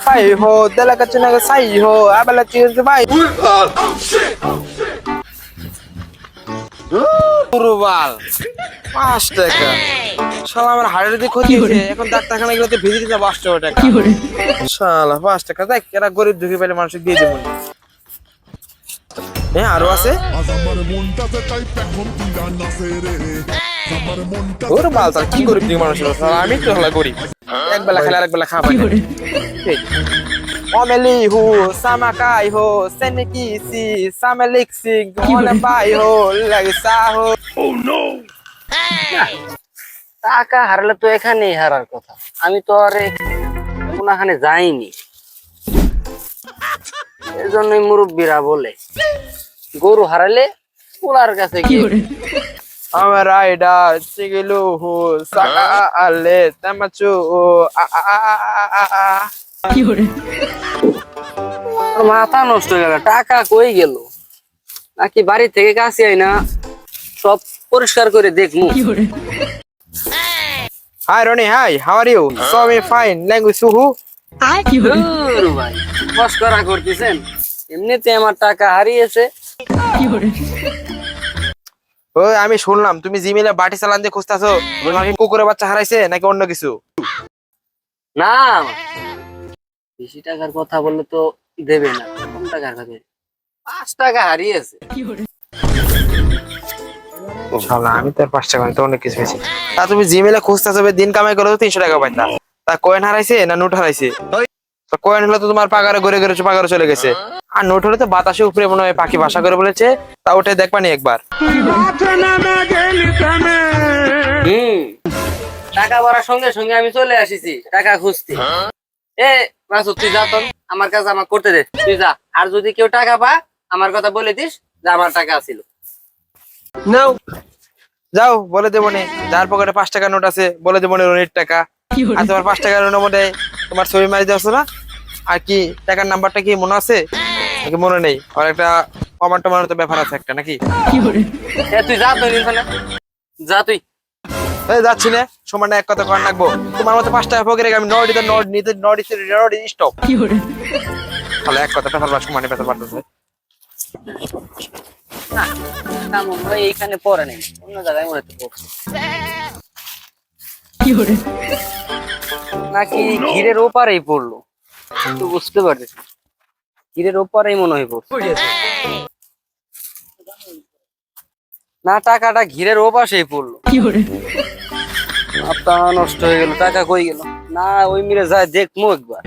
Phi হো দেলা কাছে না সাই হো আবেলা চিজ ভাই পুরবাল 5 টাকা শালা আমার হাড়ের দিকে ক্ষতি হয়েছে এখন ডাক্তারখানা গেলে তো ভিজিট দিতে 5 টাকা শালা 5 টাকা দেখ এরা গরিব দুঃখী পেলে মানুষ দিয়ে দেবো হ্যাঁ আরো আছে ওর বাল তার কি গরিব দুঃখী মানুষ আমি তো হলা গরিব এক বেলা খেলে আরেক বেলা খাওয়া Omeli ho, samakai ho, senekisi, samelixing, onabai ho, lagisa ho. Oh no! টাকা হারলে তো এখানেই হারার কথা। আমি তো আর কোনখানে যাইনি। এজন্যই মুরব্বীরা বলে গরু হারালে পোলার কাছে গিয়ে আমার আইডা চিগিলু হো, সাকা আলে, তামাচু ও মাথা নষ্ট হয়ে গেল টাকা কই গেল নাকি বাড়ি থেকে কাছে আই না সব পরিষ্কার করে দেখমু Hi Ronnie, hi, how are you? So me fine, language suhu. দূর ভাই মস্করা করতেছেন এমনিতে আমার টাকা হারিয়েছে ওই আমি শুনলাম তুমি জিমেলে বাটি চালান দিয়ে খুঁজতাছো তোমার কি কুকুরের বাচ্চা হারাইছে নাকি অন্য কিছু না বেশি টাকার কথা বললে তো দেবে না কম টাকার খাবে 5 টাকা হারিয়েছে শালা আমি তো 5 টাকা তো অনেক কিছু হয়েছে তা তুমি জিমেলে খুঁজতাছো দিন কামাই করে 300 টাকা পাইতা তা কয়েন হারাইছে না নোট হারাইছে তো কয়েন হলো তো তোমার পাগারে ঘুরে ঘুরে পাগারে চলে গেছে আর নোট হলে তো বাতাসে উপরে মনে হয় পাখি ভাষা করে বলেছে তা ওঠে দেখবানি একবার টাকা ভরার সঙ্গে সঙ্গে আমি চলে আসিছি টাকা খুঁজতে এ মাসুদ তুই যা তো আমার কাছে আমার করতে দে তুই যা আর যদি কেউ টাকা পা আমার কথা বলে দিস যে আমার টাকা ছিল নাও যাও বলে দেবো নে যার পকেটে 5 টাকা নোট আছে বলে দেবো নে রনির টাকা আর তোমার 5 টাকার নোটের মধ্যে তোমার ছবি মারি দিয়েছো না আর কি টাকার নাম্বারটা কি মনে আছে নাকি মনে নেই আর একটা কমান্ড মারার তো ব্যাপার আছে একটা নাকি তুই যা তুই যা তুই যাচ্ছি না সময় না এক কথা কর রাখবো তোমার মতো 5 টাকা পকেটে আমি নোট দিতে নোট নিতে নোট দিতে নোট স্টপ তাহলে এক কথা ব্যাপার বাস মানে ব্যাপার পারতেছে না মনে হয় এইখানে পড়ে নেই অন্য জায়গায় মনে হচ্ছে নাকি ঘিরের ওপারেই পড়লো তো বুঝতে পারতেছি ঘিরের ওপারেই মনে হয় পড়ছে না টাকাটা ঘিরের ওপাশেই পড়লো আপনার নষ্ট হয়ে গেল টাকা কই গেল না ওই মিলে যায় দেখবো একবার